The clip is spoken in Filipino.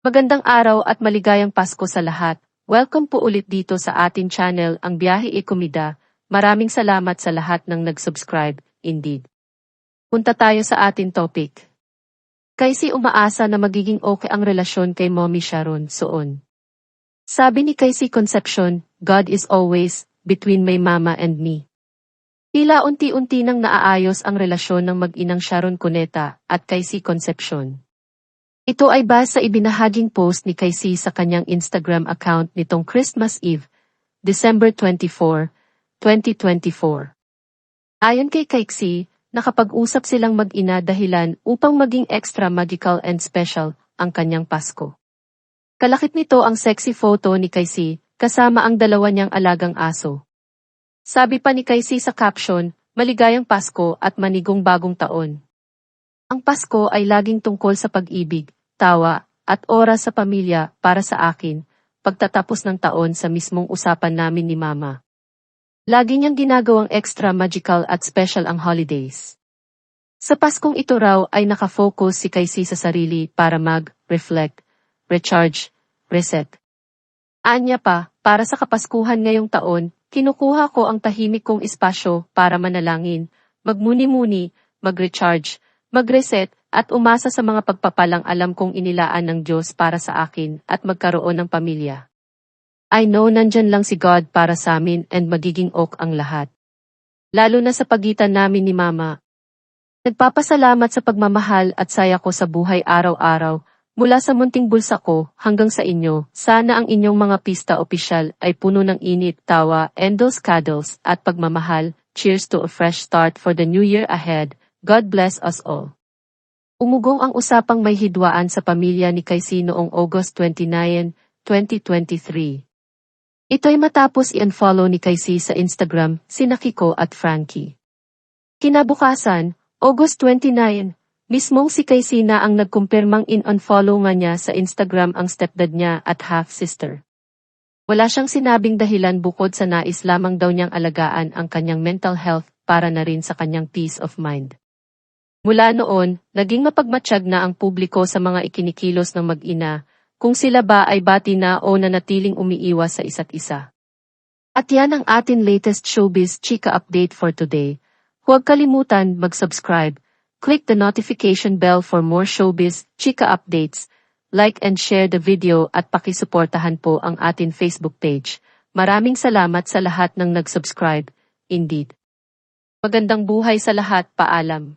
Magandang araw at maligayang Pasko sa lahat. Welcome po ulit dito sa atin channel, Ang Biyahe e Komida. Maraming salamat sa lahat ng nag-subscribe, indeed. Punta tayo sa ating topic. Casey umaasa na magiging okay ang relasyon kay Mommy Sharon Soon. Sabi ni Casey Concepcion, God is always between my mama and me. Tila unti-unti nang naaayos ang relasyon ng mag-inang Sharon Cuneta at Casey Concepcion. Ito ay base sa ibinahaging post ni Casey sa kanyang Instagram account nitong Christmas Eve, December 24, 2024. Ayon kay Casey, nakapag-usap silang mag-ina dahilan upang maging extra magical and special ang kanyang Pasko. Kalakip nito ang sexy photo ni Casey kasama ang dalawa niyang alagang aso. Sabi pa ni Casey sa caption, "Maligayang Pasko at manigong bagong taon." Ang Pasko ay laging tungkol sa pag-ibig, tawa, at oras sa pamilya para sa akin, pagtatapos ng taon sa mismong usapan namin ni Mama. Lagi niyang ginagawang extra magical at special ang holidays. Sa Paskong ito raw ay nakafocus si Casey sa sarili para mag-reflect, recharge, reset. Anya pa, para sa Kapaskuhan ngayong taon, kinukuha ko ang tahimik kong espasyo para manalangin, magmuni-muni, mag-recharge, mag-reset, at umasa sa mga pagpapalang alam kong inilaan ng Diyos para sa akin at magkaroon ng pamilya. I know nandyan lang si God para sa amin and magiging ok ang lahat. Lalo na sa pagitan namin ni Mama. Nagpapasalamat sa pagmamahal at saya ko sa buhay araw-araw, mula sa munting bulsa ko hanggang sa inyo. Sana ang inyong mga pista opisyal ay puno ng init, tawa, endos, cuddles, at pagmamahal. Cheers to a fresh start for the new year ahead. God bless us all. Umugong ang usapang may hidwaan sa pamilya ni Casey noong August 29, 2023. Ito'y matapos i-unfollow ni Casey sa Instagram sina Kiko at Frankie. Kinabukasan, August 29, mismong si Casey na ang nagkumpirmang in-unfollow nga niya sa Instagram ang stepdad niya at half-sister. Wala siyang sinabing dahilan bukod sa nais lamang daw niyang alagaan ang kanyang mental health para na rin sa kanyang peace of mind. Mula noon, naging mapagmatsyag na ang publiko sa mga ikinikilos ng mag-ina, kung sila ba ay bati na o nanatiling umiiwas sa isa't isa. At yan ang atin latest showbiz chika update for today. Huwag kalimutan mag-subscribe, click the notification bell for more showbiz chika updates, like and share the video at pakisuportahan po ang atin Facebook page. Maraming salamat sa lahat ng nag-subscribe, indeed. Magandang buhay sa lahat, paalam.